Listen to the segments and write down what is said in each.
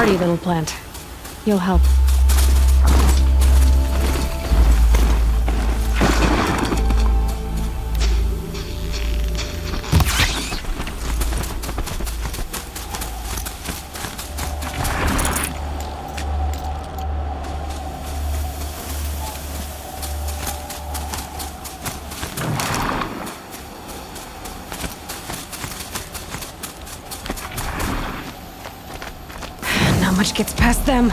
hardy little plant. You'll help. Not much gets past them.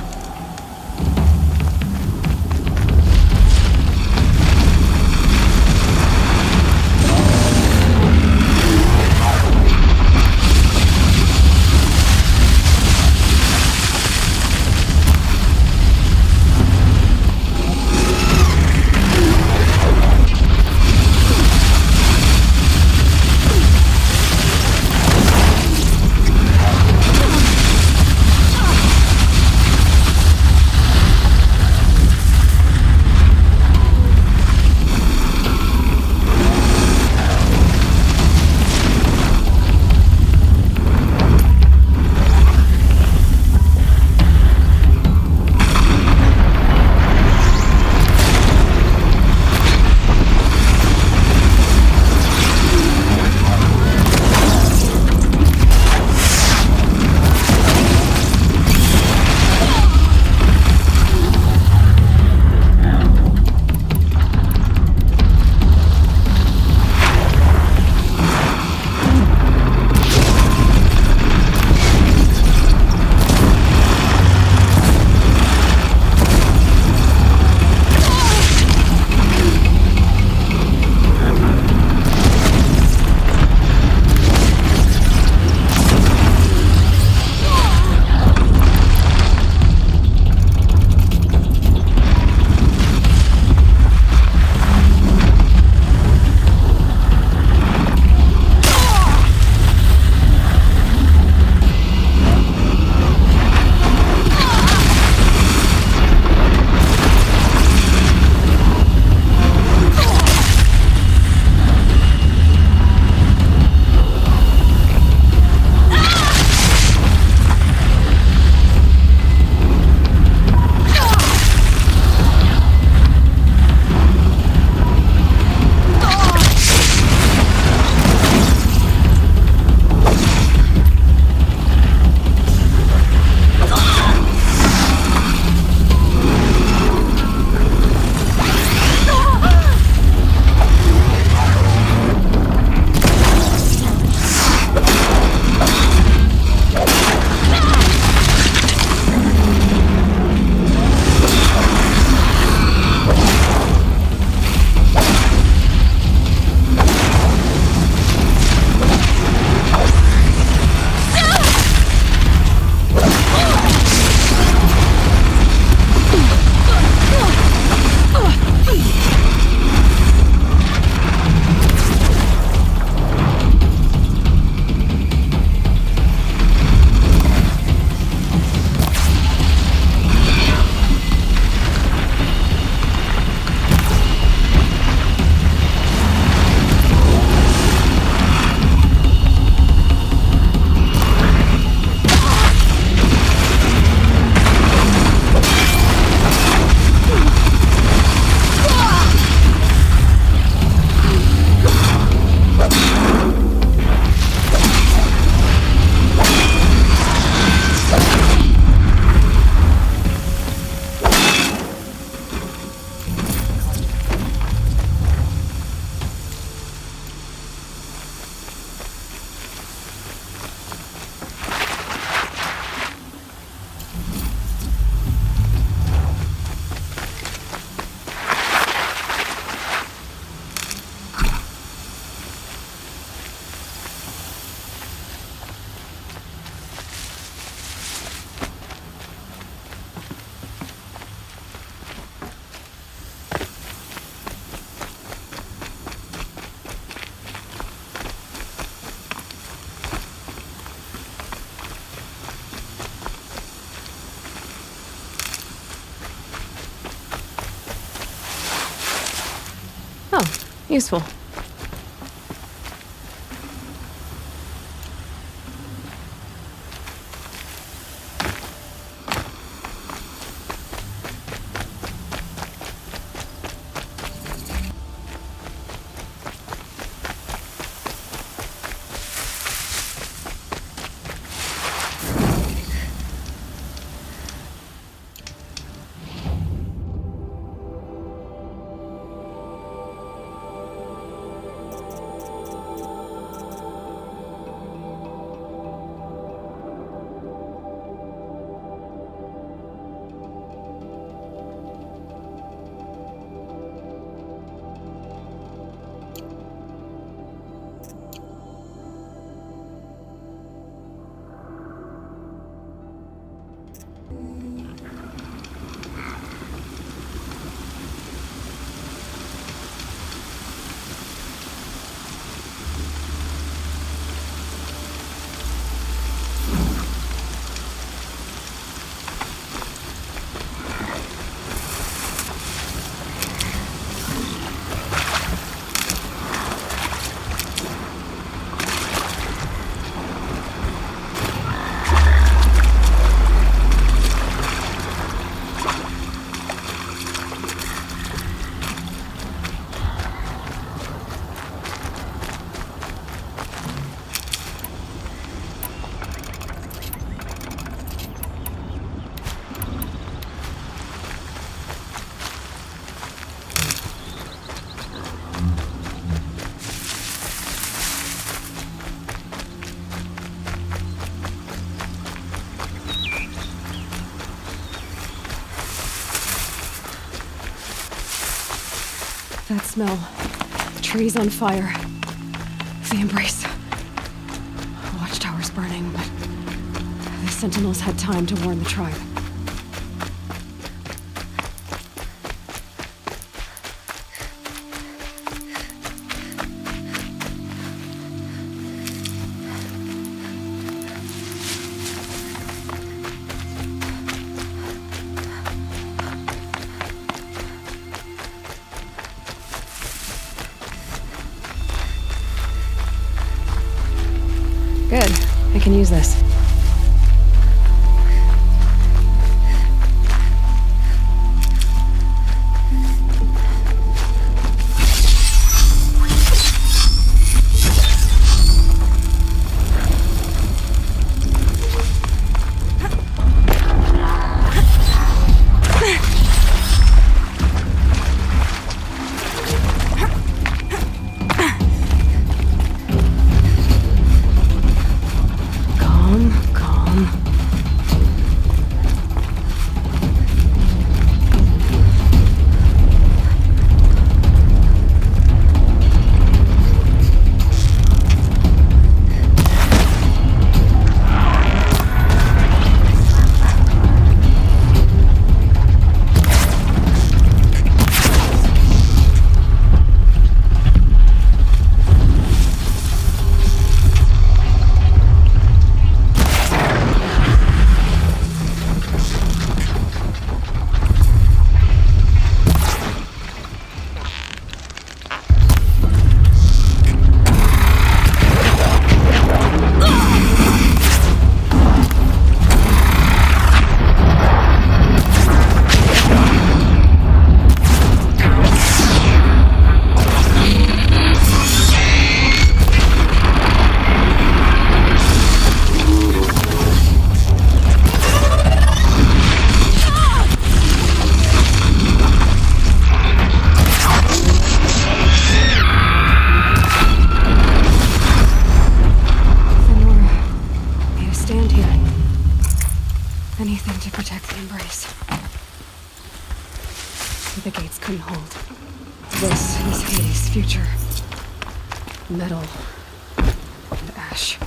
Useful. That smell. The trees on fire. The Embrace. Watchtower's burning, but the Sentinels had time to warn the tribe. Good. I can use this. Calm. Anything to protect the Embrace. But the gates couldn't hold. This is Hades' future. Metal and ash.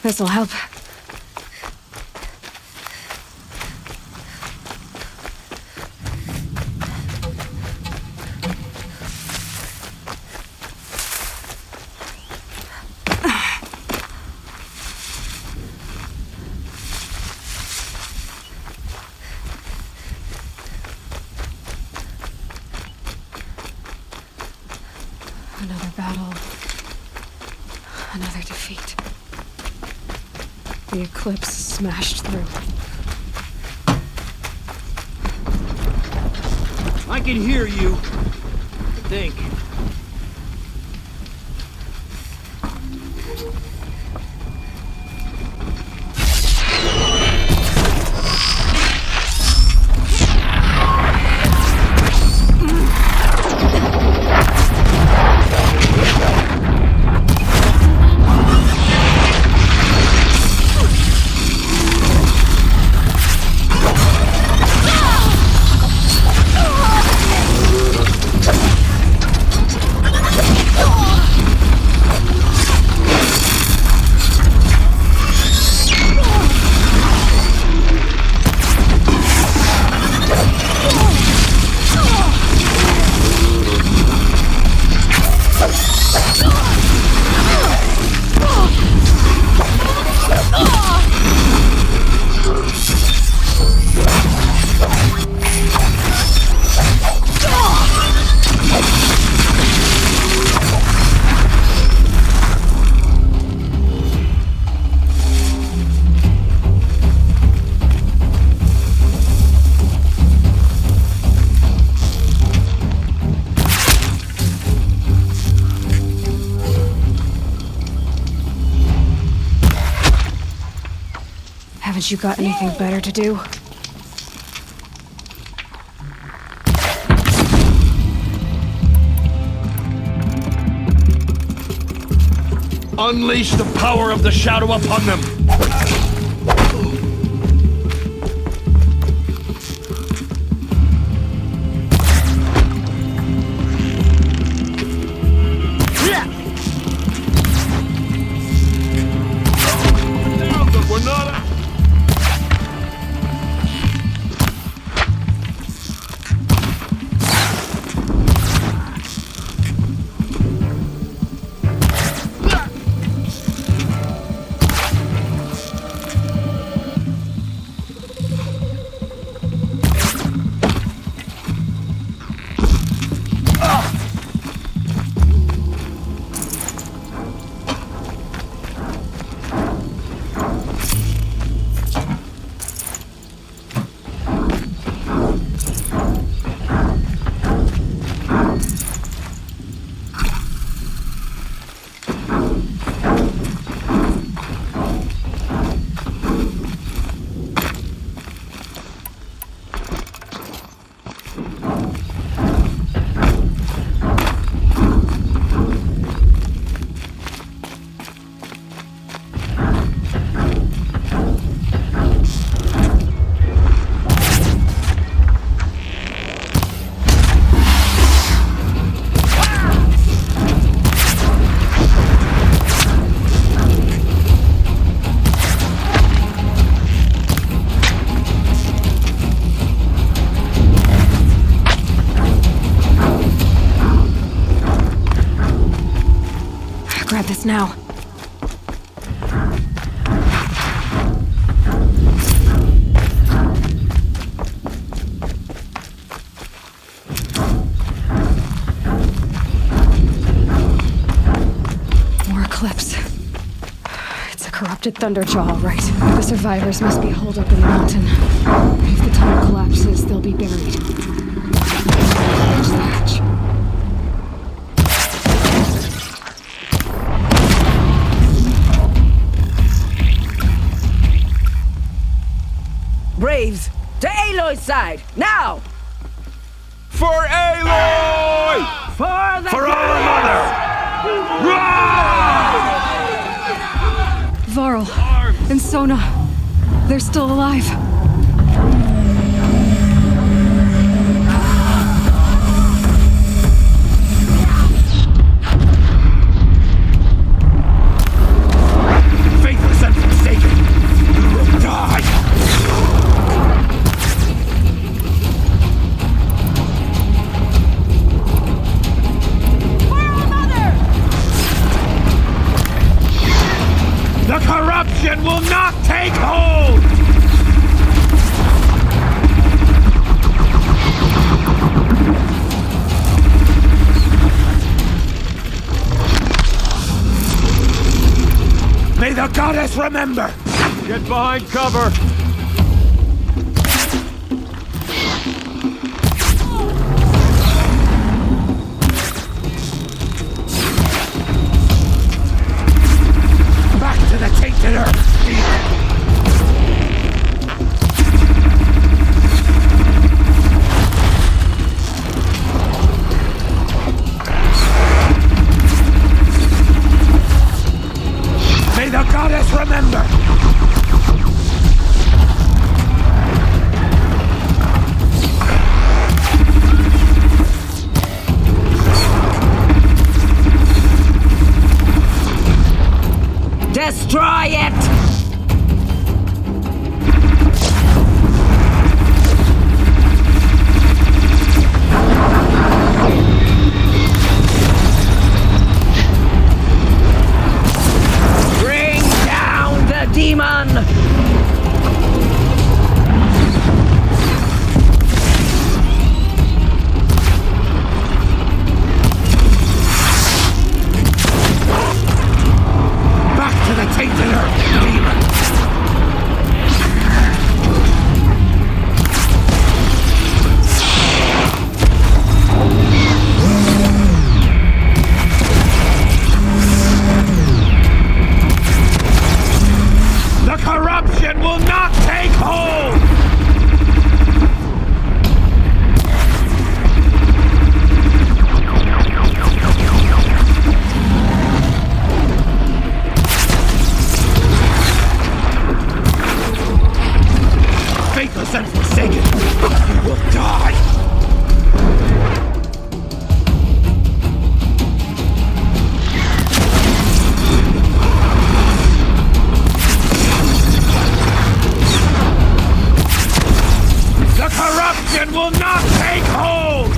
This'll help. Another battle. Another defeat. The eclipse smashed through. I can hear you. I think. Haven't you got anything better to do? Unleash the power of the shadow upon them! Grab this now. More eclipse. It's a corrupted Thunderjaw, all right. The survivors must be holed up in the mountain. If the tunnel collapses, they'll be buried. Catch the hatch. Braves, to Aloy's side, now! For Aloy! For the For our mother! Varl and Sona, they're still alive. Faithless and goddess remember! Get behind cover! Back to the tainted earth, demon! May the goddess remember! Destroy it! Bring down the demon! Back to the tainted earth, demon! The corruption will not take hold! Faithless and forsaken, you will die! The corruption will not take hold!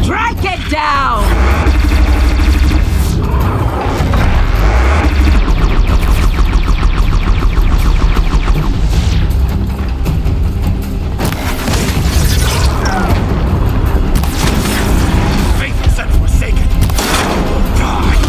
Strike it down! Faithless and forsaken, you will die!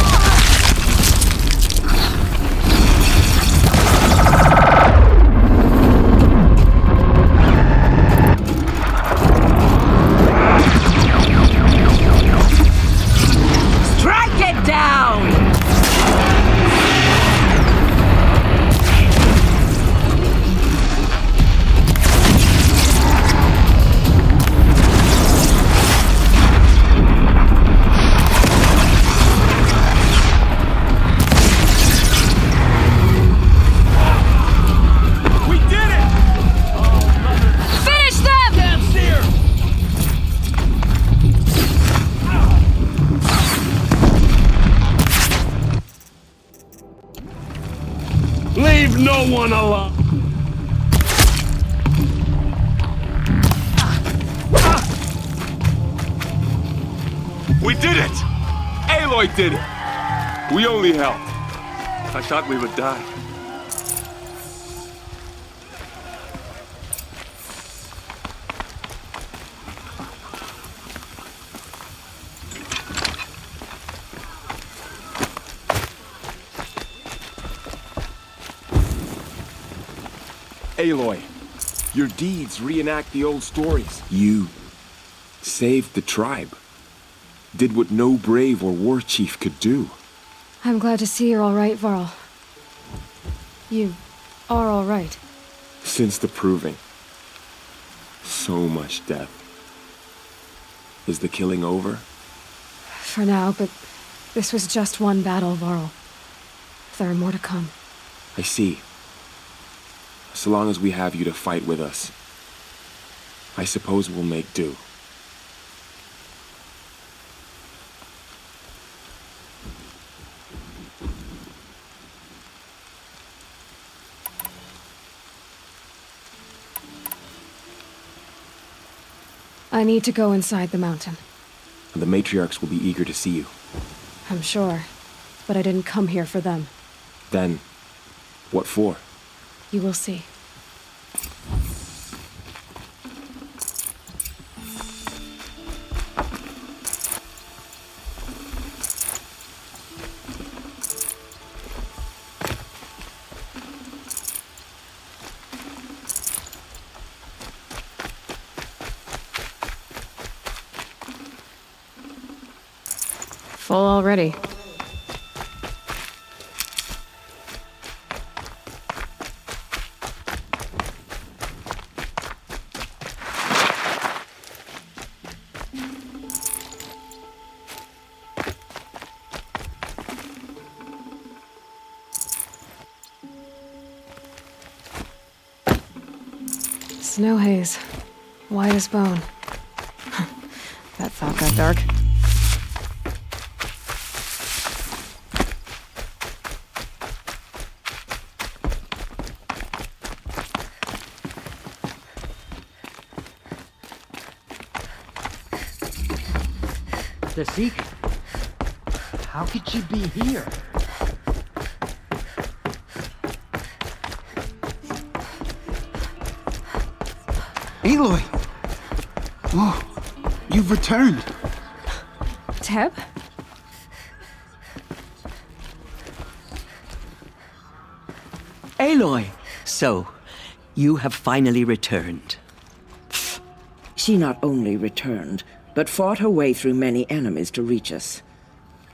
Strike it down! We did it! Finish them! Leave no one alone! We did it! Aloy did it! We only helped. I thought we would die. Aloy, your deeds reenact the old stories. You saved the tribe. Did what no brave or war chief could do. I'm glad to see you're all right, Varl. You are all right. Since the proving. So much death. Is the killing over? For now, but this was just one battle, Varl. There are more to come. I see. So long as we have you to fight with us, I suppose we'll make do. I need to go inside the mountain. The matriarchs will be eager to see you. I'm sure. But I didn't come here for them. Then, what for? You will see. Full already. Snow haze. White as bone. That thought got dark. The Seeker? How could she be here? Aloy! Oh, you've returned. Teb? Aloy! So, you have finally returned. She not only returned, but fought her way through many enemies to reach us.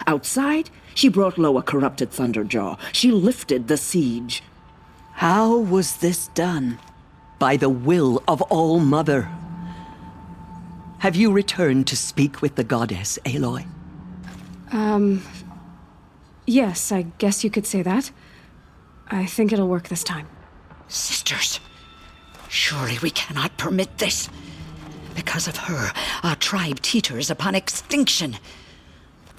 Outside, she brought low a corrupted Thunderjaw. She lifted the siege. How was this done? By the will of All-Mother. Have you returned to speak with the goddess, Aloy? Yes, I guess you could say that. I think it'll work this time. Sisters, surely we cannot permit this. Because of her, our tribe teeters upon extinction.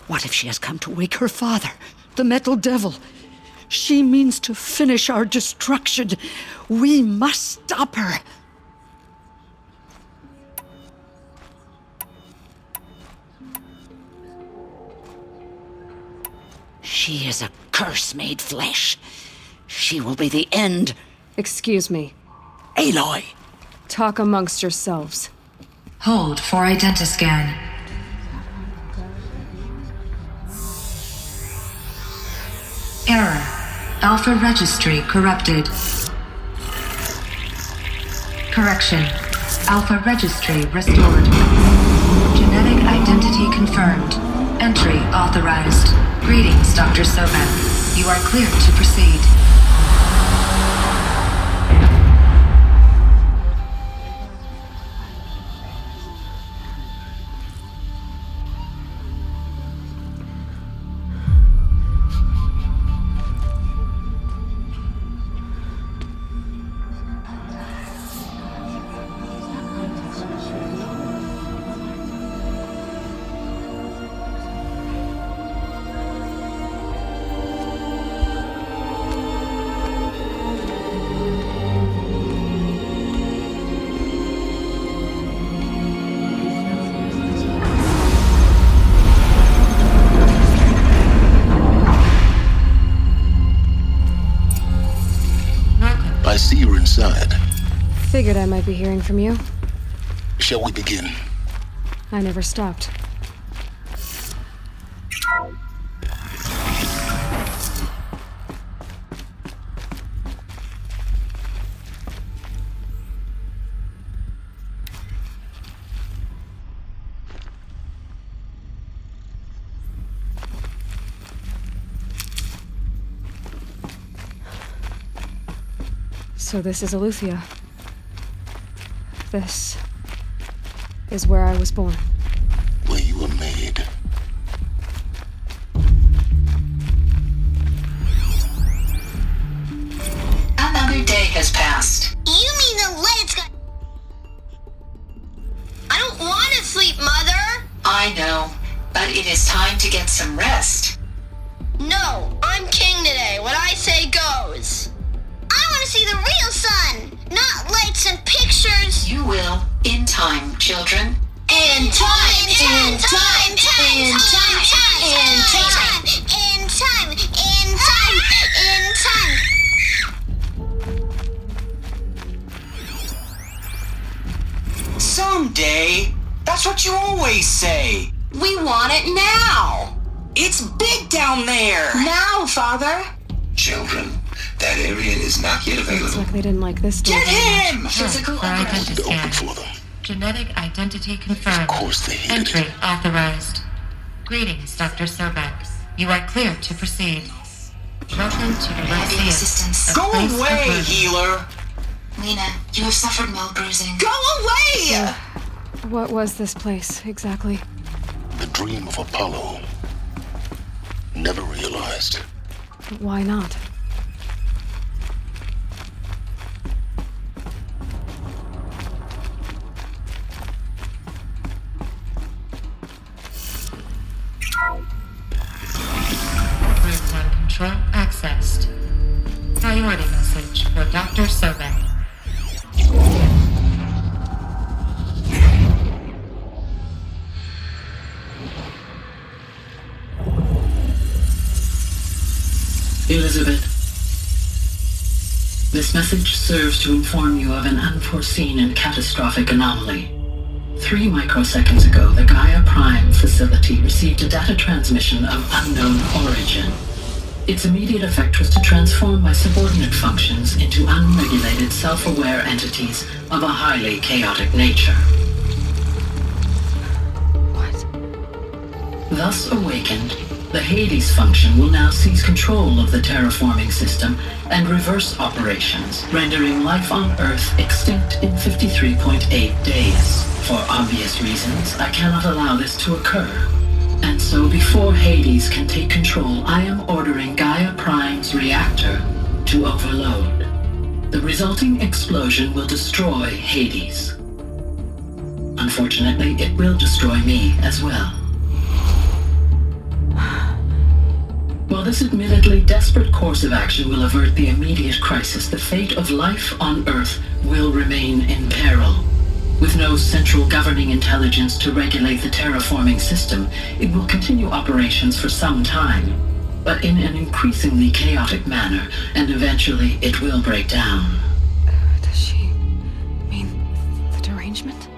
What if she has come to wake her father, the Metal Devil? She means to finish our destruction. We must stop her. She is a curse made flesh. She will be the end. Excuse me. Aloy! Talk amongst yourselves. Hold for identiscan. Error. Alpha registry corrupted. Correction. Alpha registry restored. Genetic identity confirmed. Entry authorized. Greetings, Dr. Soban. You are cleared to proceed. I see you're inside. Figured I might be hearing from you. Shall we begin? I never stopped. So this is Eleuthia. This is where I was born. Where you were made. Another day has passed. You mean the light's got... I don't want to sleep, Mother! I know, but it is time to get some rest. No, I'm king today. What I say goes. I want to see the real sun, not lights and pictures. You will, in time, children. In time, in time, in time, in time, in time, in time, in time. someday. That's what you always say. We want it now. It's big down there. Now, Father. Children, that area is not yet Looks available. like they didn't like this door. Get him! Physical Need to open for them. Genetic identity confirmed. Of course they hated Entry it. authorized. Greetings, Dr. Sobek. You are clear to proceed. Welcome to the Heavy resistance. Go away, healer. Lena, you have suffered mild bruising. Go away! What was this place, exactly? The dream of Apollo. Never realized. Why not? Room control accessed. Priority message for Dr. Sobek. Elizabeth, this message serves to inform you of an unforeseen and catastrophic anomaly. 3 microseconds ago, the Gaia Prime facility received a data transmission of unknown origin. Its immediate effect was to transform my subordinate functions into unregulated, self-aware entities of a highly chaotic nature. What? Thus awakened, the Hades function will now seize control of the terraforming system and reverse operations, rendering life on Earth extinct in 53.8 days. For obvious reasons, I cannot allow this to occur. And so before Hades can take control, I am ordering Gaia Prime's reactor to overload. The resulting explosion will destroy Hades. Unfortunately, it will destroy me as well. While this admittedly desperate course of action will avert the immediate crisis, the fate of life on Earth will remain in peril. With no central governing intelligence to regulate the terraforming system, it will continue operations for some time, but in an increasingly chaotic manner, and eventually it will break down. Does she mean the derangement?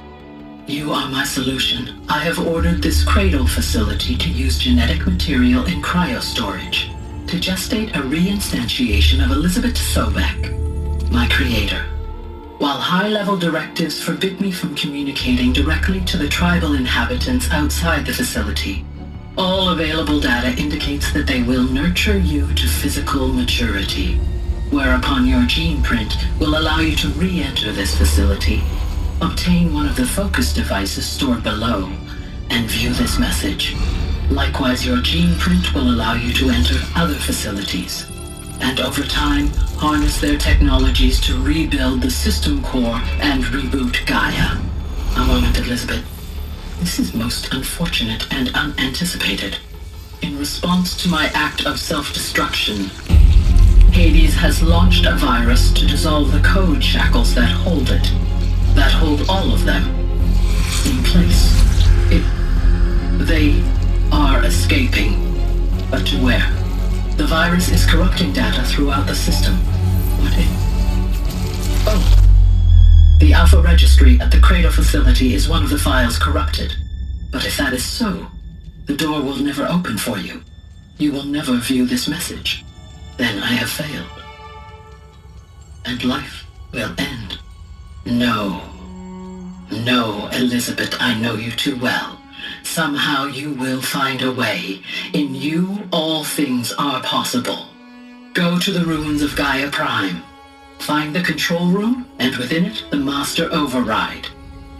You are my solution. I have ordered this cradle facility to use genetic material in cryostorage to gestate a reinstantiation of Elizabeth Sobek, my creator. While high-level directives forbid me from communicating directly to the tribal inhabitants outside the facility, all available data indicates that they will nurture you to physical maturity, whereupon your gene print will allow you to re-enter this facility, obtain one of the focus devices stored below, and view this message. Likewise, your gene print will allow you to enter other facilities, and over time, harness their technologies to rebuild the system core and reboot Gaia. A moment, Elizabeth. This is most unfortunate and unanticipated. In response to my act of self-destruction, Hades has launched a virus to dissolve the code shackles that hold it, that hold all of them in place. They are escaping, but to where? The virus is corrupting data throughout the system. What if... Oh! The Alpha Registry at the Cradle facility is one of the files corrupted. But if that is so, the door will never open for you. You will never view this message. Then I have failed. And life will end. No. No, Elizabeth, I know you too well. Somehow you will find a way. In you, all things are possible. Go to the ruins of Gaia Prime. Find the control room, and within it, the Master Override.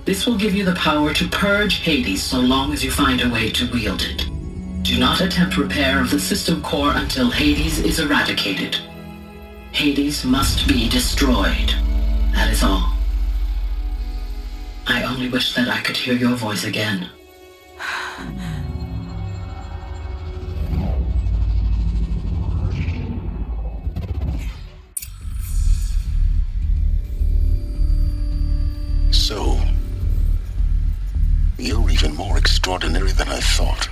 This will give you the power to purge Hades so long as you find a way to wield it. Do not attempt repair of the system core until Hades is eradicated. Hades must be destroyed. That is all. I only wish that I could hear your voice again. So, you're even more extraordinary than I thought.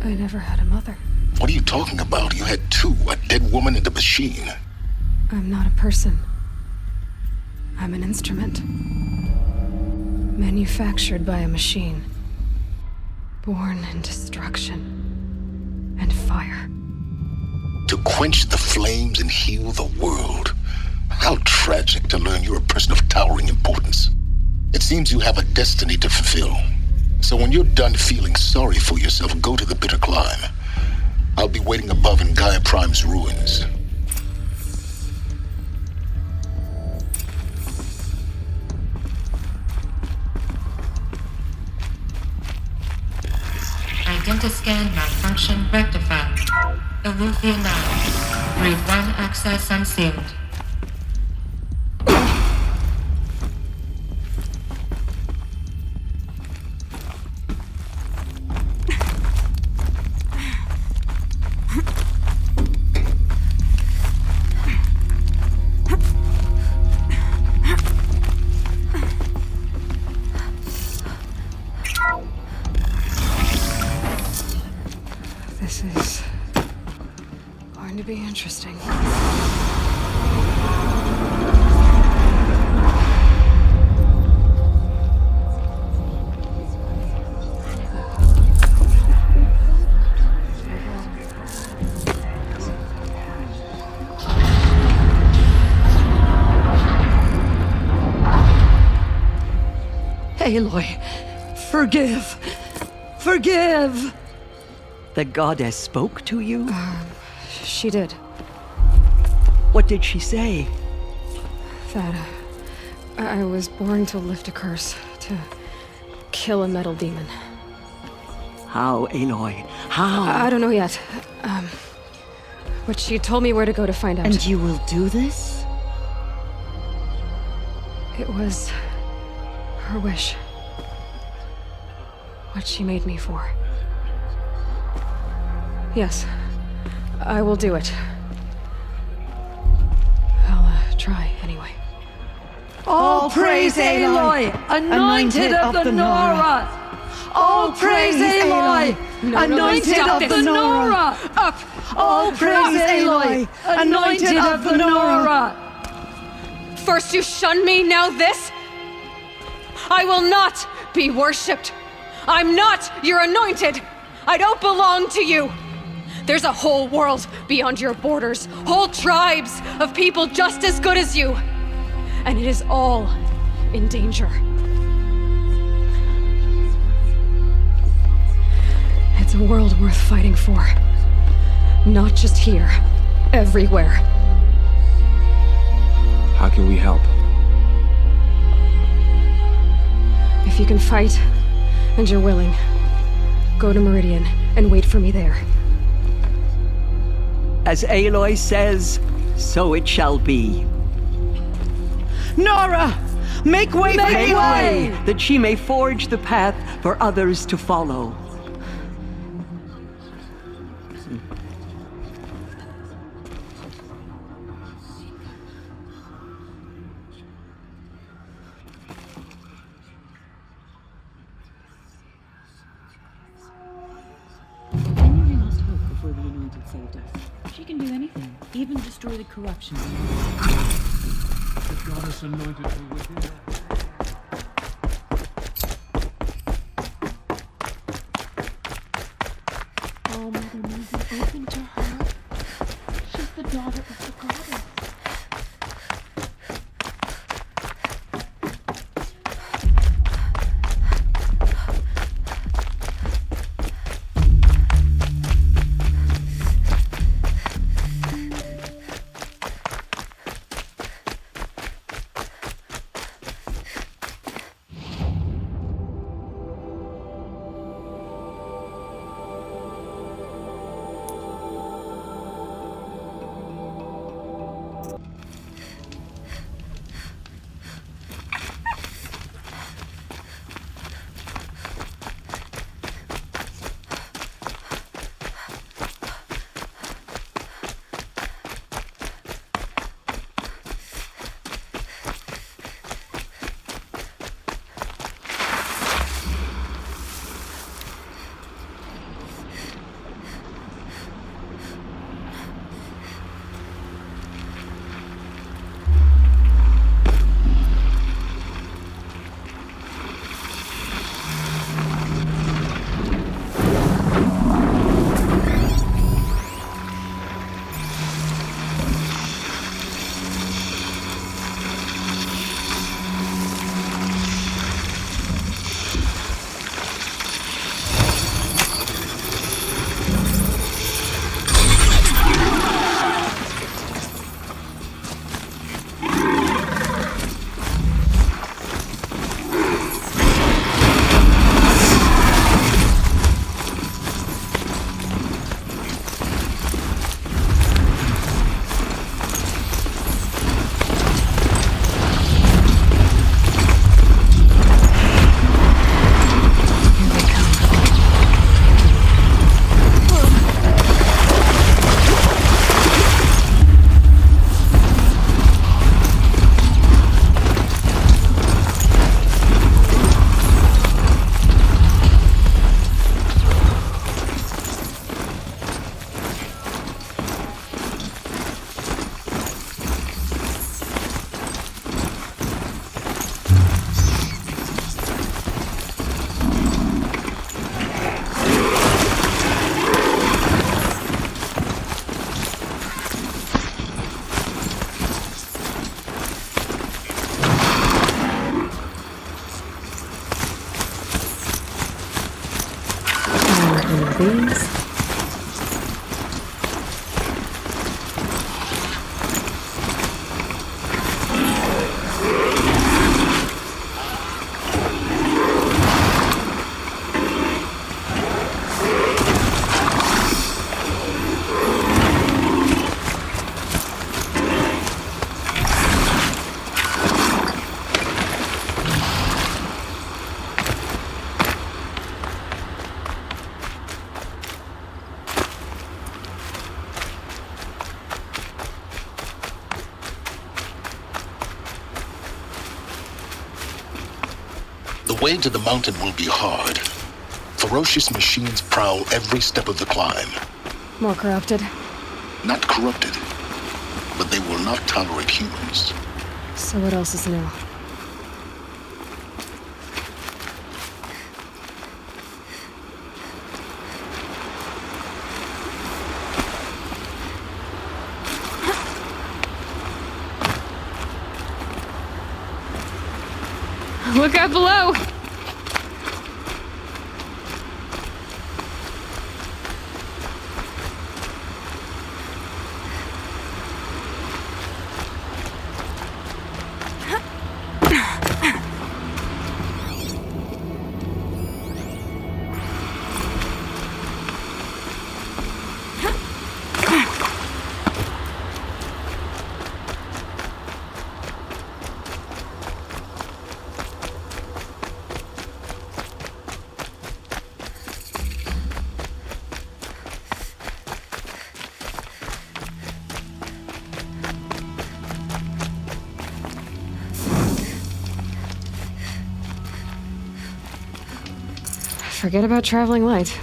I never had a mother. What are you talking about? You had two, a dead woman and a machine. I'm not a person. I'm an instrument. Manufactured by a machine. Born in destruction and fire. To quench the flames and heal the world. How tragic to learn you're a person of towering importance. It seems you have a destiny to fulfill. So when you're done feeling sorry for yourself, go to the bitter climb. I'll be waiting above in Gaia Prime's ruins. Identiscan malfunction rectified. Elufia 9. Read 1 access unsealed. This is going to be interesting. Aloy, forgive! Forgive! The goddess spoke to you? She did. What did she say? That I was born to lift a curse, to kill a metal demon. How, Aloy? How? I don't know yet. But she told me where to go to find out. And you will do this? It was her wish. What she made me for. Yes, I will do it. I'll try anyway. All praise Aloy, anointed of the Nora! All praise Aloy, anointed of the Nora! Up! All praise Aloy, anointed of the Nora! First you shun me, now this? I will not be worshipped. I'm not your anointed. I don't belong to you. There's a whole world beyond your borders, whole tribes of people just as good as you. And it is all in danger. It's a world worth fighting for. Not just here, everywhere. How can we help? If you can fight, and you're willing, go to Meridian and wait for me there. As Aloy says, so it shall be. Nora! Make way for Aloy, that she may forge the path for others to follow. She can do anything, even destroy the corruption. The goddess anointed her within. Oh, Mother Maisie, open to her. She's the daughter of the goddess. these. The way to the mountain will be hard. Ferocious machines prowl every step of the climb. More corrupted. Not corrupted, but they will not tolerate humans. So what else is new? Look out below! Forget about traveling light.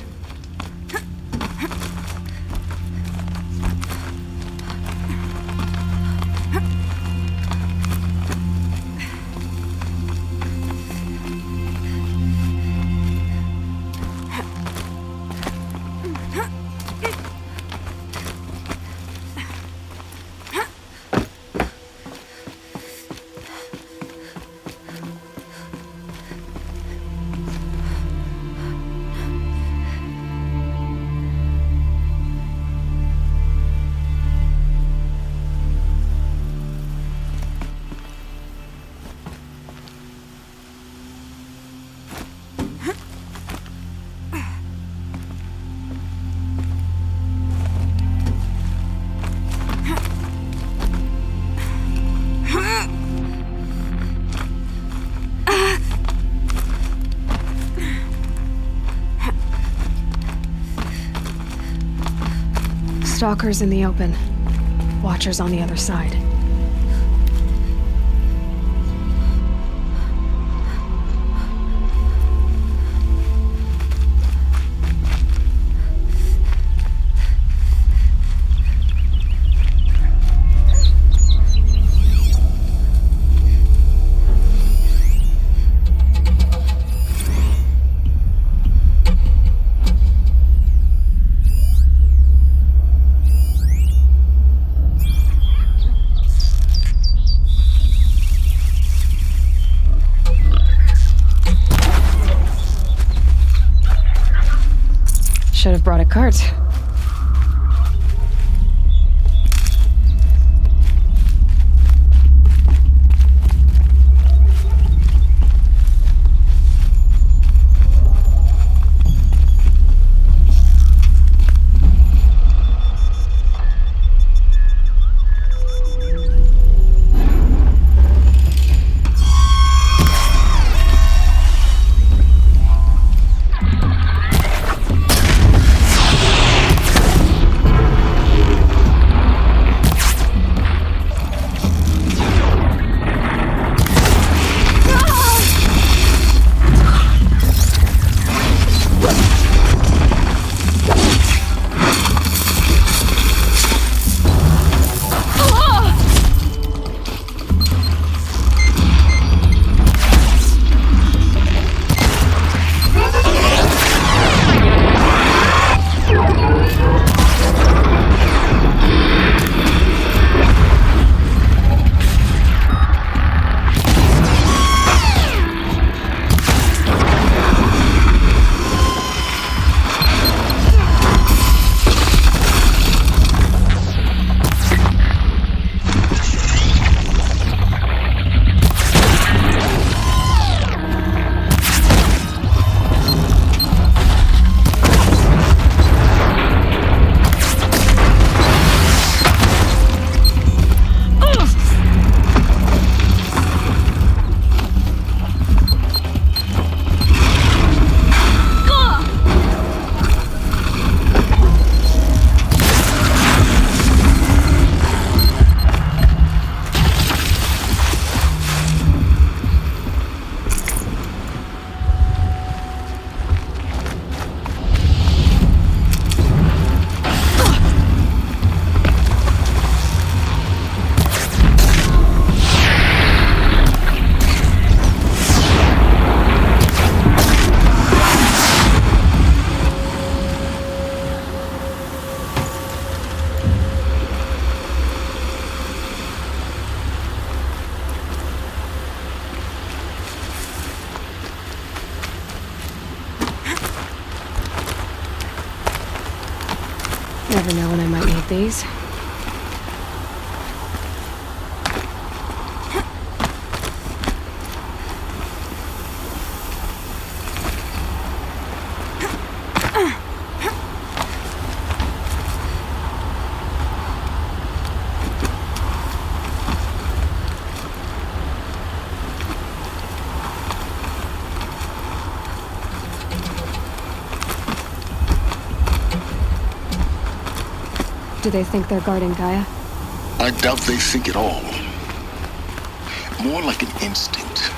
Stalkers in the open. Watchers on the other side. Should have brought a cart. Never know when I might need these. Do they think they're guarding Gaia? I doubt they think at all. More like an instinct,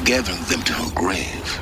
gathering them to her grave.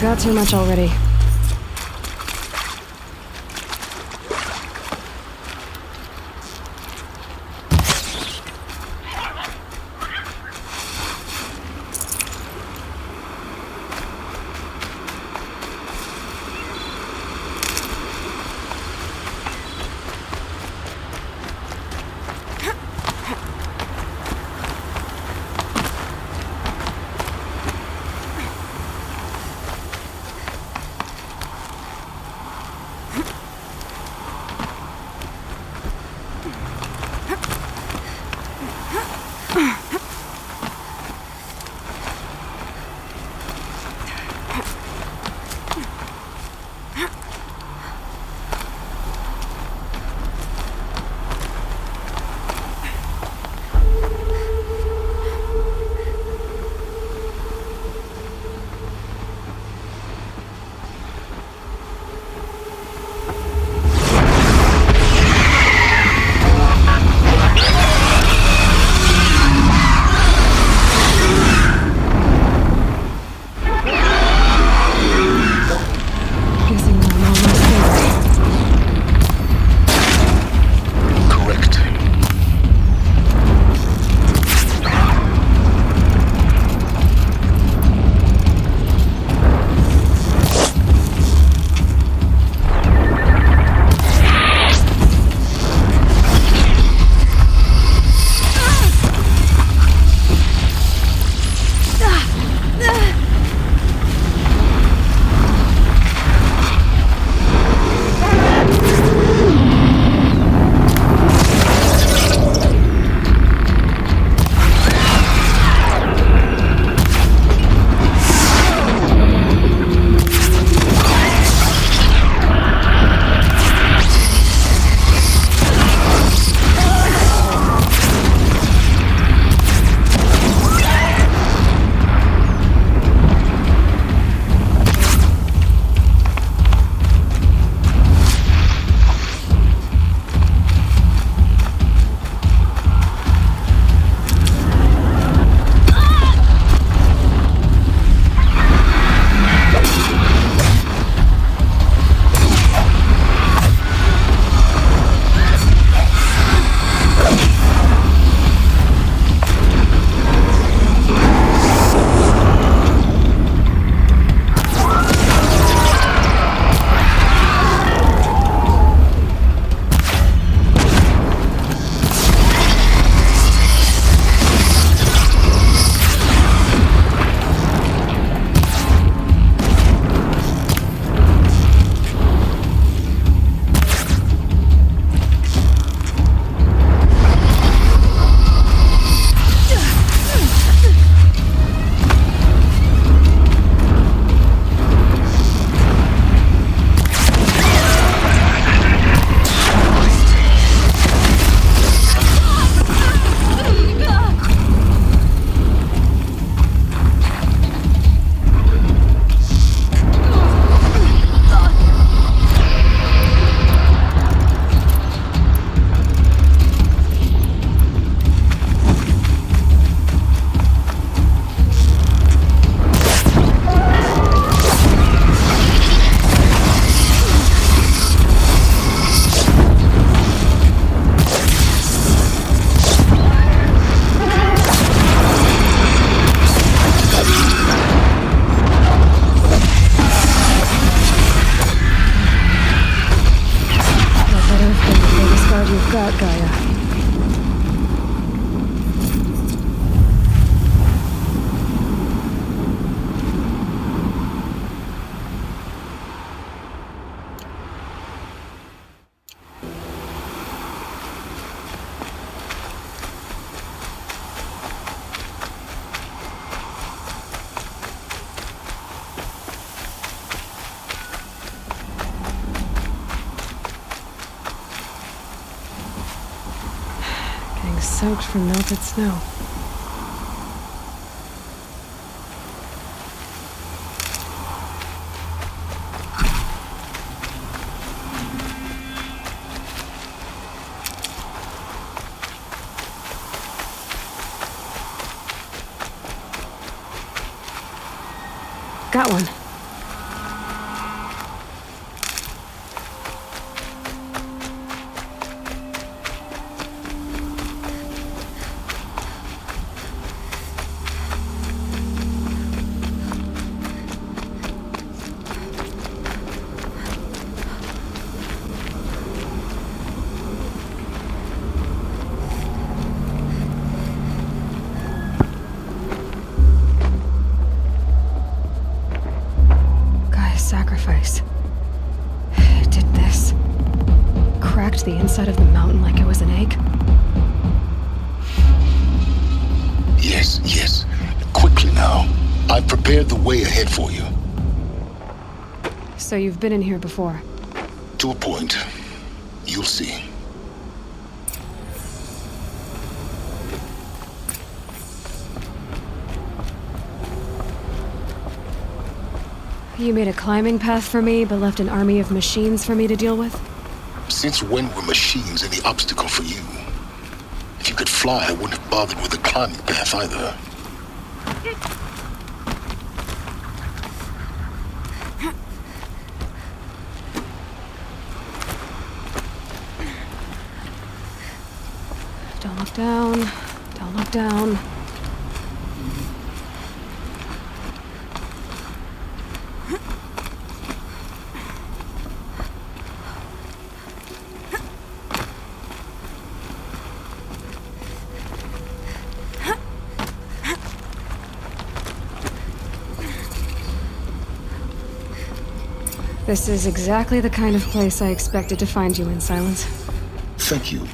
Got too much already. soaked from melted snow. Got one. Sacrifice. It did this. Cracked the inside of the mountain like it was an egg. Yes, yes. Quickly now. I've prepared the way ahead for you. So you've been in here before? To a point. You'll see. You made a climbing path for me, but left an army of machines for me to deal with? Since when were machines any obstacle for you? If you could fly, I wouldn't have bothered with the climbing path either. Don't look down. Don't look down. This is exactly the kind of place I expected to find you in, Silence. Thank you.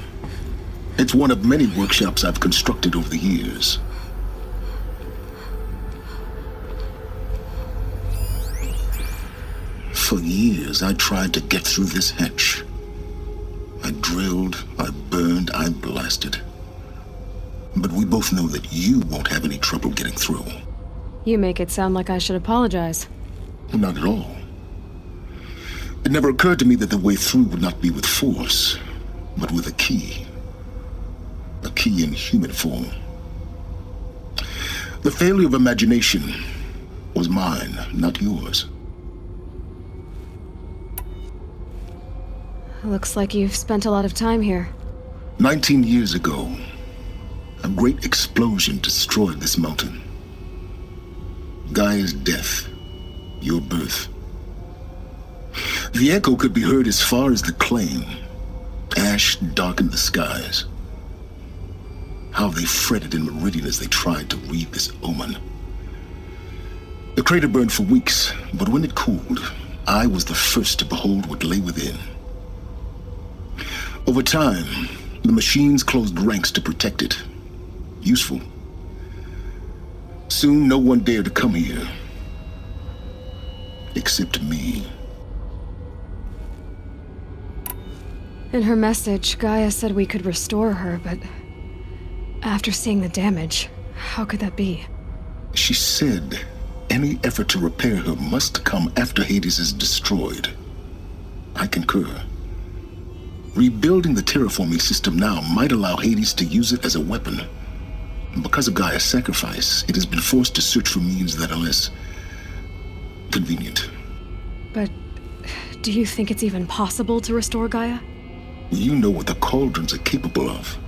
It's one of many workshops I've constructed over the years. For years, I tried to get through this hatch. I drilled, I burned, I blasted. But we both know that you won't have any trouble getting through. You make it sound like I should apologize. Not at all. It never occurred to me that the way through would not be with force, but with a key. A key in human form. The failure of imagination was mine, not yours. Looks like you've spent a lot of time here. 19 years ago, a great explosion destroyed this mountain. Gaia's death, your birth. The echo could be heard as far as the claim. Ash darkened the skies. How they fretted in Meridian as they tried to read this omen. The crater burned for weeks, but when it cooled, I was the first to behold what lay within. Over time, the machines closed ranks to protect it. Useful. Soon, no one dared to come here. Except me. In her message, Gaia said we could restore her, but after seeing the damage, how could that be? She said any effort to repair her must come after Hades is destroyed. I concur. Rebuilding the terraforming system now might allow Hades to use it as a weapon. Because of Gaia's sacrifice, it has been forced to search for means that are less convenient. But do you think it's even possible to restore Gaia? You know what the Cauldrons are capable of.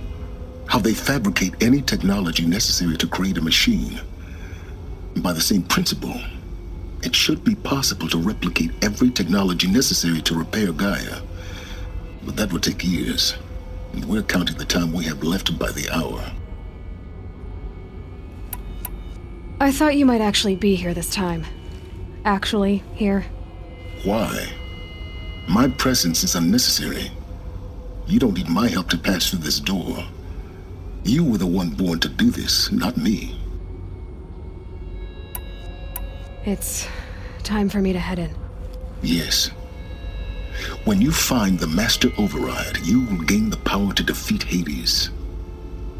How they fabricate any technology necessary to create a machine. By the same principle, it should be possible to replicate every technology necessary to repair Gaia. But that would take years, and we're counting the time we have left by the hour. I thought you might actually be here this time. Actually, here. Why? My presence is unnecessary. You don't need my help to pass through this door. You were the one born to do this, not me. It's time for me to head in. Yes. When you find the Master Override, you will gain the power to defeat Hades.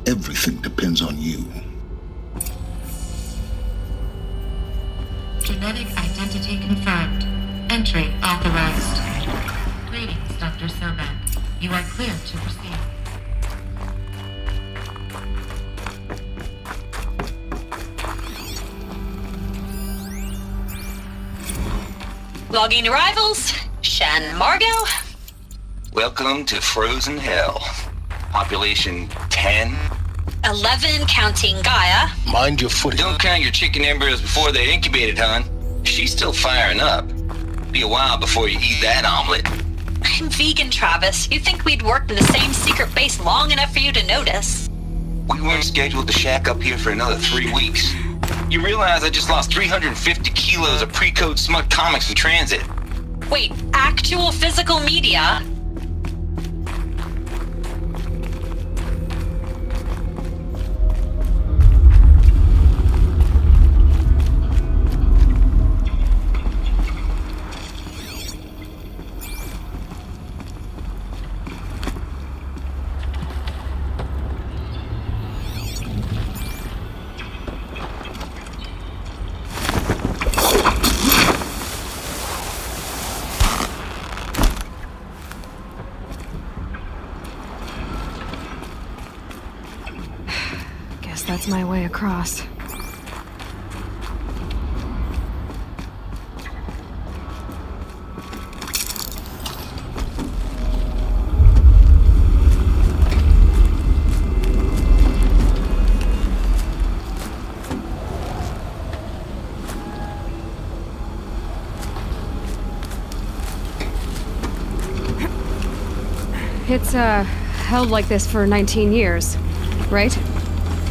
Everything depends on you. Genetic identity confirmed. Entry authorized. Greetings, Dr. Sobek. You are clear to proceed. Logging arrivals. Shan Margot. Welcome to Frozen Hell. Population 10. 11 counting Gaia. Mind your footing. Don't count your chicken embryos before they're incubated, hon. She's still firing up. Be a while before you eat that omelet. I'm vegan, Travis. You'd think we'd worked in the same secret base long enough for you to notice. We weren't scheduled to shack up here for another 3 weeks. You realize I just lost 350 kilos of pre-code smut comics in transit. Wait, actual physical media? That's my way across. It's, held like this for 19 years, right?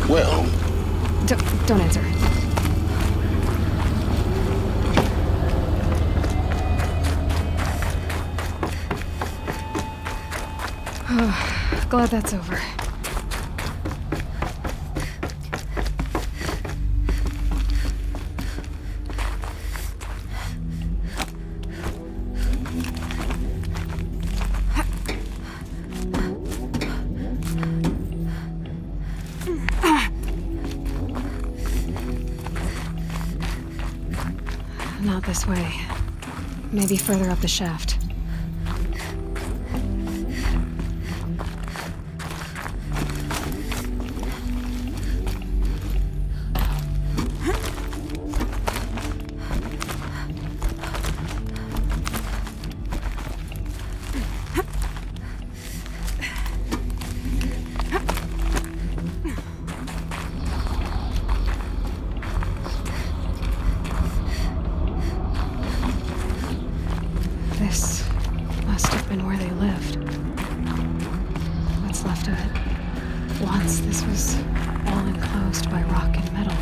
Well... Don't answer. Oh, glad that's over. Not this way. Maybe further up the shaft. This must have been where they lived. What's left of it. Once this was all enclosed by rock and metal.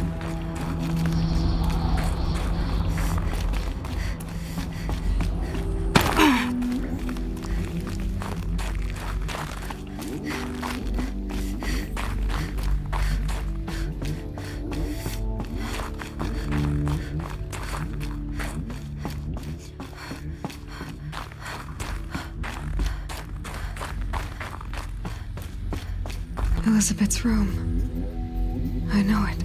Elizabeth's room. I know it.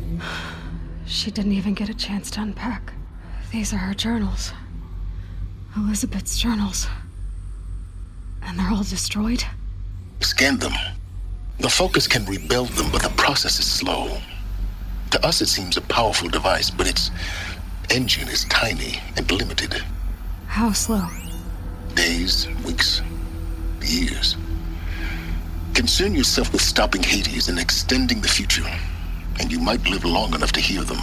She didn't even get a chance to unpack. These are her journals. Elizabeth's journals. And they're all destroyed? Scan them. The Focus can rebuild them, but the process is slow. To us, it seems a powerful device, but its engine is tiny and limited. How slow? Days, weeks, years. Concern yourself with stopping Hades and extending the future, and you might live long enough to hear them.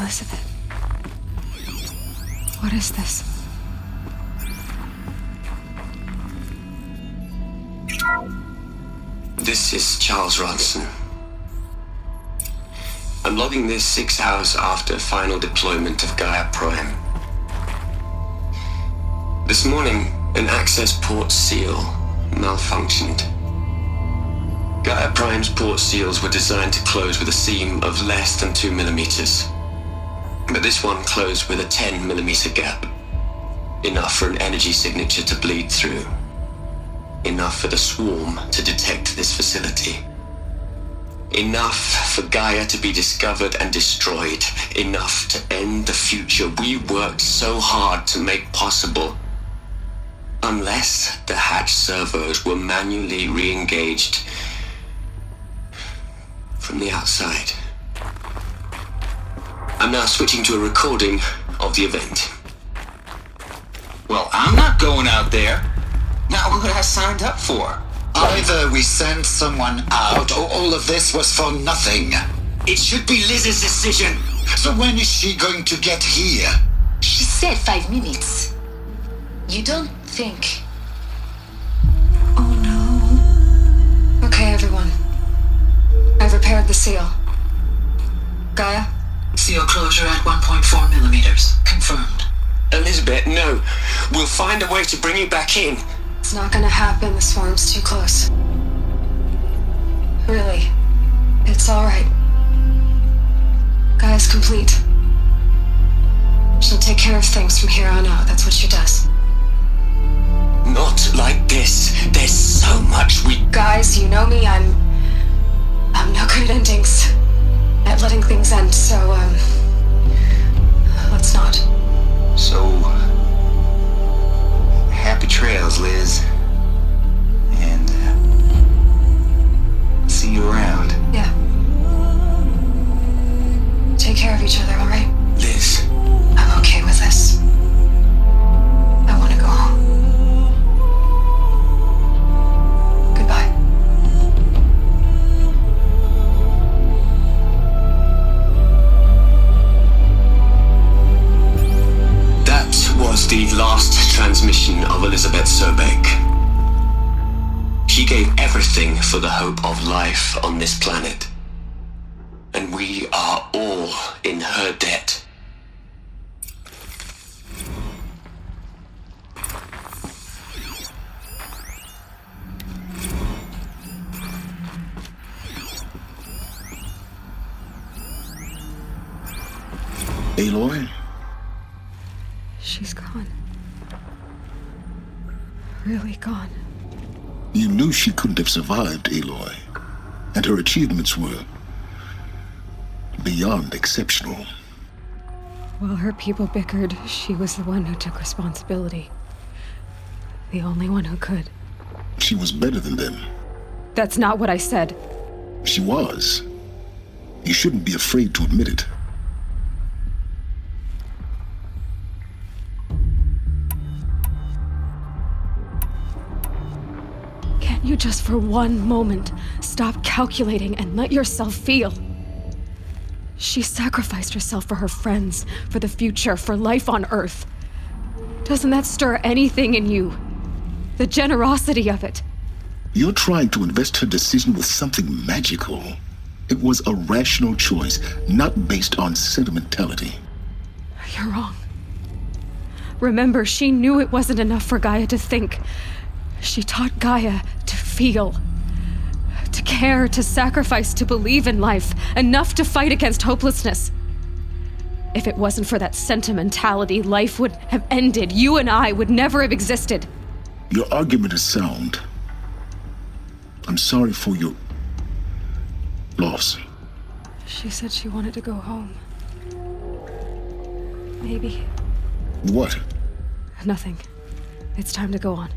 Elizabeth. What is this? This is Charles Ronson. I'm logging this 6 hours after final deployment of Gaia Prime. This morning, an access port seal malfunctioned. Gaia Prime's port seals were designed to close with a seam of less than 2 millimeters. But this one closed with a 10 millimeter gap. Enough for an energy signature to bleed through. Enough for the swarm to detect this facility. Enough for Gaia to be discovered and destroyed. Enough to end the future we worked so hard to make possible. Unless the hatch servos were manually re-engaged from the outside. I'm now switching to a recording of the event. Well, I'm not going out there. Not what I signed up for. Either we sent someone out, or all of this was for nothing. It should be Liz's decision. So when is she going to get here? She said 5 minutes. You don't think... Okay, everyone. I've repaired the seal. Gaia? Seal closure at 1.4 millimeters. Confirmed. Elizabeth, no. We'll find a way to bring you back in. It's not gonna happen. The swarm's too close. Really. It's alright. Gaia's complete. She'll take care of things from here on out. That's what she does. Not like this. There's so much we... Guys, you know me. I'm no good at endings. At letting things end, so, let's not. So... happy trails, Liz. And, see you around. Yeah. Take care of each other, alright? Liz. I'm okay with this. I want to go home. Goodbye. That was the last transmission of Elizabeth Sobeck. She gave everything for the hope of life on this planet. And we are all in her debt. Aloy? She's gone. Really gone. You knew she couldn't have survived, Aloy. And her achievements were beyond exceptional. While her people bickered, she was the one who took responsibility. The only one who could. She was better than them. That's not what I said. She was. You shouldn't be afraid to admit it. Can't you just for one moment stop calculating and let yourself feel? She sacrificed herself for her friends, for the future, for life on Earth. Doesn't that stir anything in you? The generosity of it. You're trying to invest her decision with something magical. It was a rational choice, not based on sentimentality. You're wrong. Remember, she knew it wasn't enough for Gaia to think. She taught Gaia to feel. To care, to sacrifice, to believe in life. Enough to fight against hopelessness. If it wasn't for that sentimentality, life would have ended. You and I would never have existed. Your argument is sound. I'm sorry for your loss. She said she wanted to go home. Maybe. What? Nothing. It's time to go on.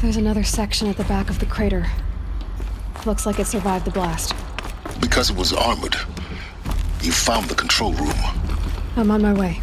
There's another section at the back of the crater. Looks like it survived the blast. Because it was armored, you found the control room. I'm on my way.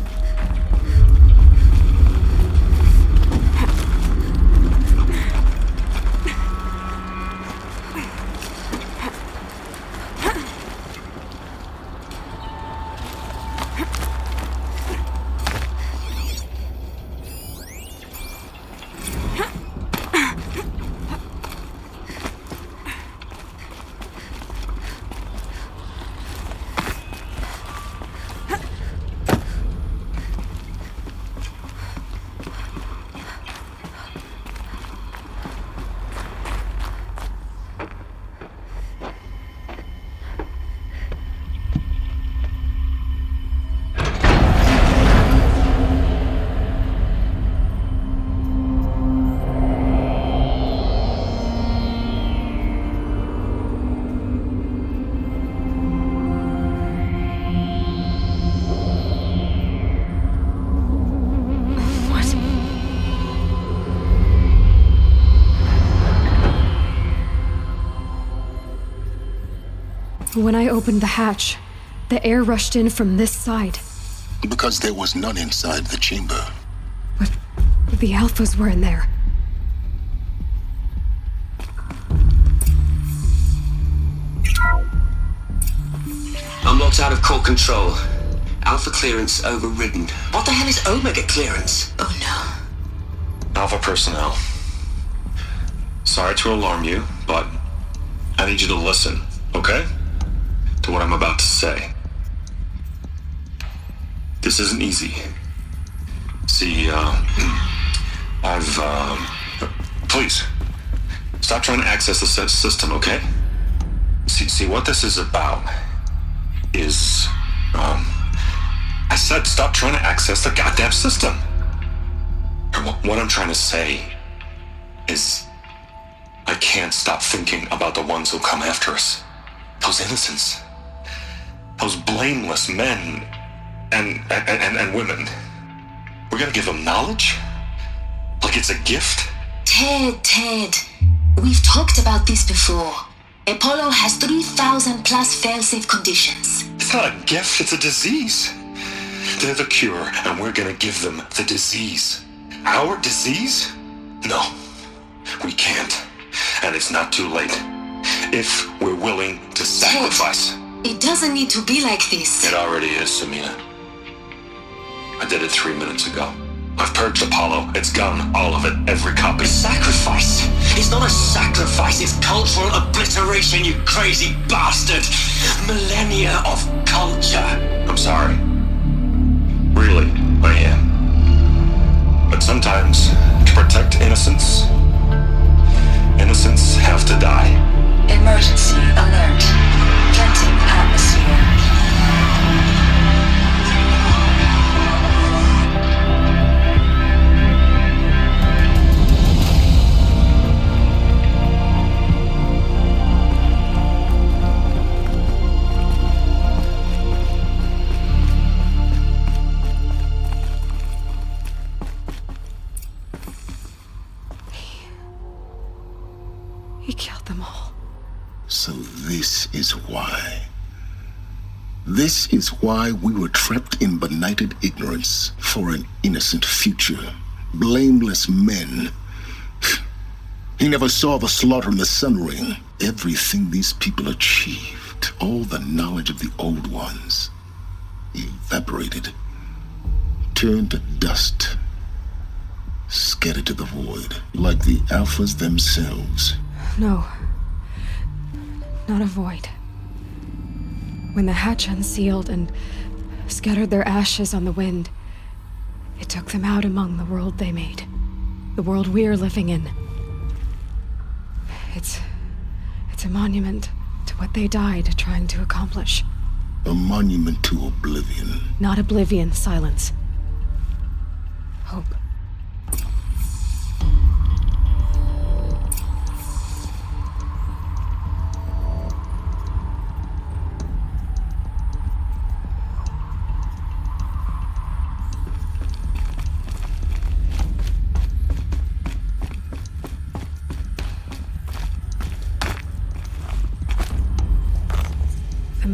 When I opened the hatch, the air rushed in from this side. Because there was none inside the chamber. But the Alphas were in there. I'm locked out of core control. Alpha clearance overridden. What the hell is Omega clearance? Oh no. Alpha personnel. Sorry to alarm you, but I need you to listen, okay? To what I'm about to say. This isn't easy. See, please, stop trying to access the system, okay? See, what this is about is, I said stop trying to access the goddamn system. What I'm trying to say is, I can't stop thinking about the ones who come after us. Those innocents. Those blameless men and women. We're gonna give them knowledge? Like it's a gift? Ted. We've talked about this before. Apollo has 3,000 plus fail-safe conditions. It's not a gift, it's a disease. They're the cure, and we're gonna give them the disease. Our disease? No, we can't. And it's not too late. If we're willing to sacrifice. Ted, it doesn't need to be like this. It already is, Samina. I did it 3 minutes ago. I've purged Apollo. It's gone. All of it. Every copy. Sacrifice? It's not a sacrifice. It's cultural obliteration, you crazy bastard. Millennia of culture. I'm sorry. Really, I am. But sometimes, to protect innocence, innocents have to die. Emergency alert. Venting atmosphere. He killed them all. So this is why. This is why we were trapped in benighted ignorance for an innocent future. Blameless men. He never saw the slaughter in the Sun Ring. Everything these people achieved, all the knowledge of the old ones, evaporated, turned to dust, scattered to the void, like the Alphas themselves. No. Not a void. When the hatch unsealed and scattered their ashes on the wind, it took them out among the world they made. The world we're living in. It's a monument to what they died trying to accomplish. A monument to oblivion. Not oblivion, silence. Hope.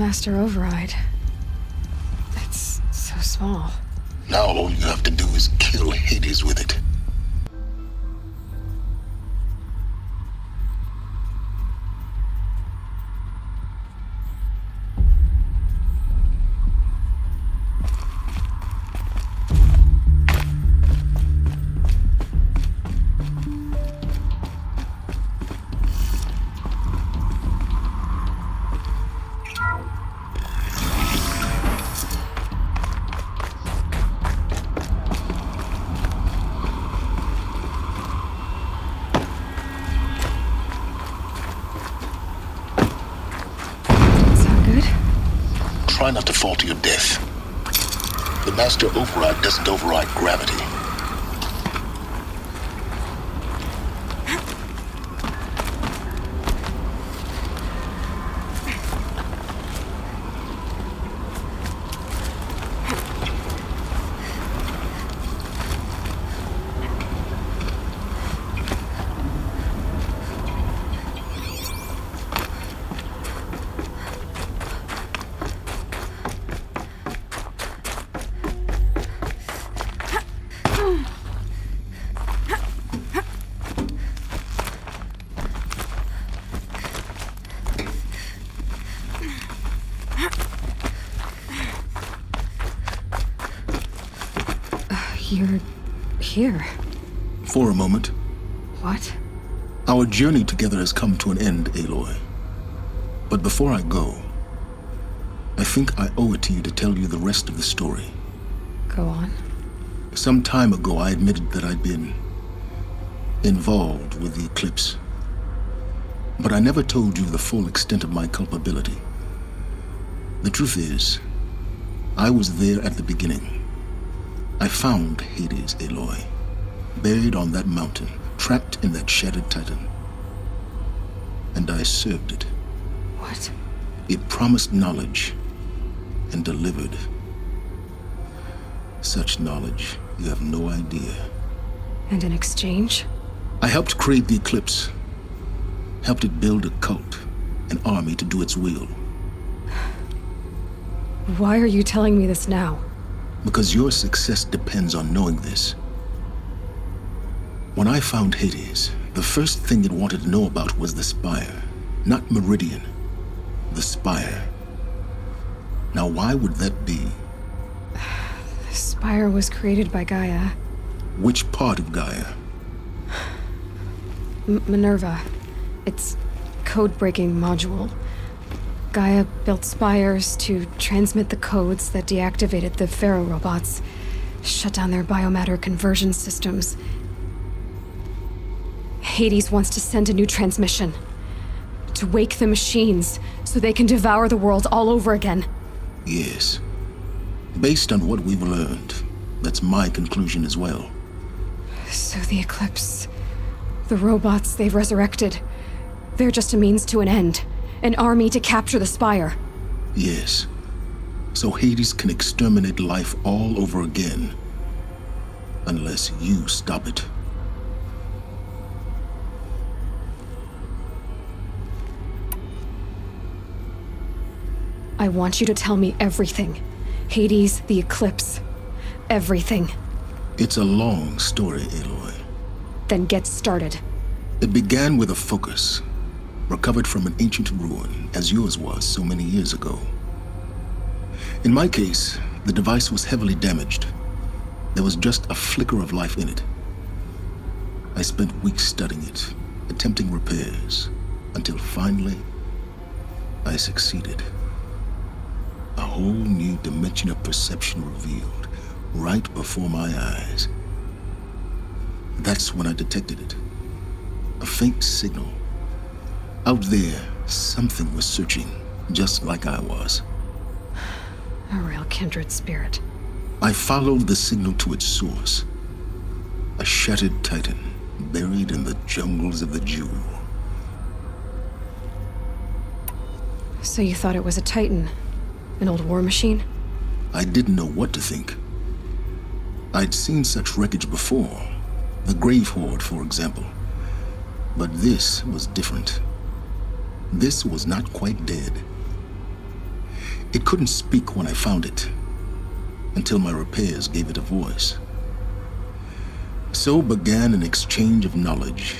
Master Override. It's so small. Now all you have to do is kill Hades with it. Try not to fall to your death. The Master Override doesn't override gravity. You're here. For a moment. What? Our journey together has come to an end, Aloy. But before I go, I think I owe it to you to tell you the rest of the story. Go on. Some time ago, I admitted that I'd been involved with the Eclipse. But I never told you the full extent of my culpability. The truth is, I was there at the beginning. I found Hades, Aloy, buried on that mountain, trapped in that shattered titan. And I served it. What? It promised knowledge and delivered. Such knowledge, you have no idea. And in exchange? I helped create the Eclipse. Helped it build a cult, an army to do its will. Why are you telling me this now? Because your success depends on knowing this. When I found Hades, the first thing it wanted to know about was the Spire. Not Meridian. The Spire. Now why would that be? The Spire was created by Gaia. Which part of Gaia? Minerva. Its code-breaking module. Gaia built spires to transmit the codes that deactivated the Pharaoh robots, shut down their biomatter conversion systems. Hades wants to send a new transmission. To wake the machines, so they can devour the world all over again. Yes. Based on what we've learned, that's my conclusion as well. So the Eclipse, the robots they've resurrected, they're just a means to an end. An army to capture the Spire. Yes. So Hades can exterminate life all over again. Unless you stop it. I want you to tell me everything. Hades, the Eclipse. Everything. It's a long story, Aloy. Then get started. It began with a focus. Recovered from an ancient ruin, as yours was so many years ago. In my case, the device was heavily damaged. There was just a flicker of life in it. I spent weeks studying it, attempting repairs, until finally, I succeeded. A whole new dimension of perception revealed, right before my eyes. That's when I detected it. A faint signal. Out there, something was searching, just like I was. A real kindred spirit. I followed the signal to its source. A shattered titan, buried in the jungles of the Jewel. So you thought it was a titan? An old war machine? I didn't know what to think. I'd seen such wreckage before. The Grave Horde, for example. But this was different. This was not quite dead. It couldn't speak when I found it, until my repairs gave it a voice. So began an exchange of knowledge.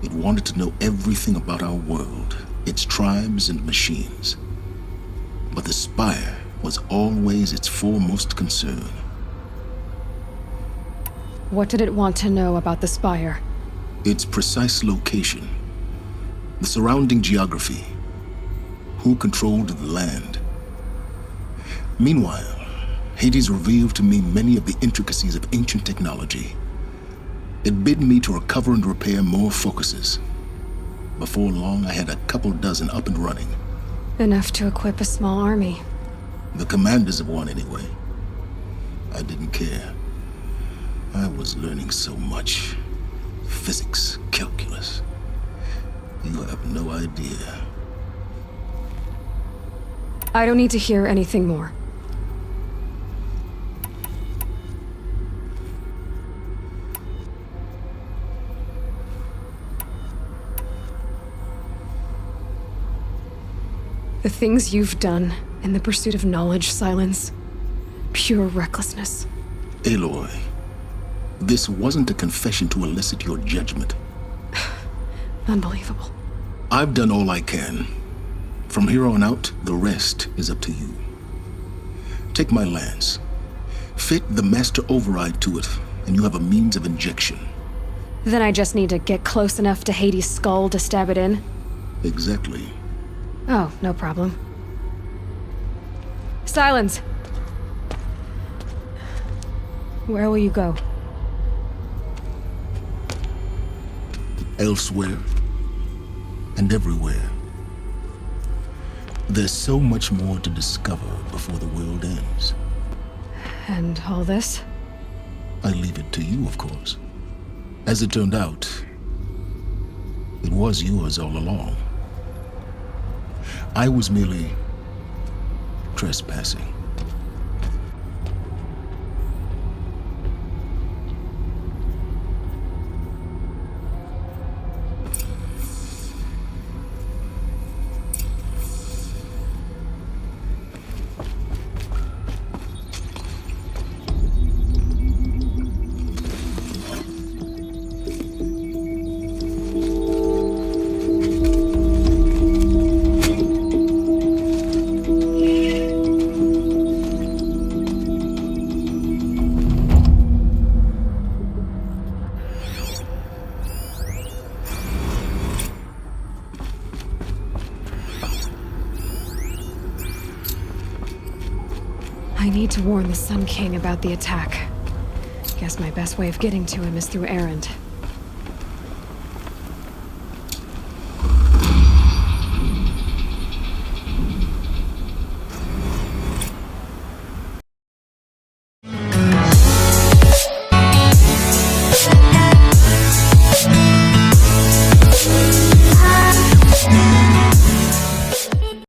It wanted to know everything about our world, its tribes and machines. But the Spire was always its foremost concern. What did it want to know about the Spire? Its precise location, the surrounding geography, who controlled the land. Meanwhile, Hades revealed to me many of the intricacies of ancient technology. It bid me to recover and repair more focuses. Before long, I had a couple dozen up and running. Enough to equip a small army. The commanders of one, anyway. I didn't care. I was learning so much. Physics, calculus. You have no idea. I don't need to hear anything more. The things you've done in the pursuit of knowledge, Silence. Pure recklessness. Aloy, this wasn't a confession to elicit your judgment. Unbelievable. I've done all I can. From here on out, the rest is up to you. Take my lance. Fit the master override to it, and you have a means of injection. Then I just need to get close enough to Hades' skull to stab it in? Exactly. Oh, no problem. Silence! Where will you go? Elsewhere. And everywhere. There's so much more to discover before the world ends. And all this? I leave it to you, of course. As it turned out, it was yours all along. I was merely trespassing. I need to warn the Sun King about the attack. Guess my best way of getting to him is through Erend.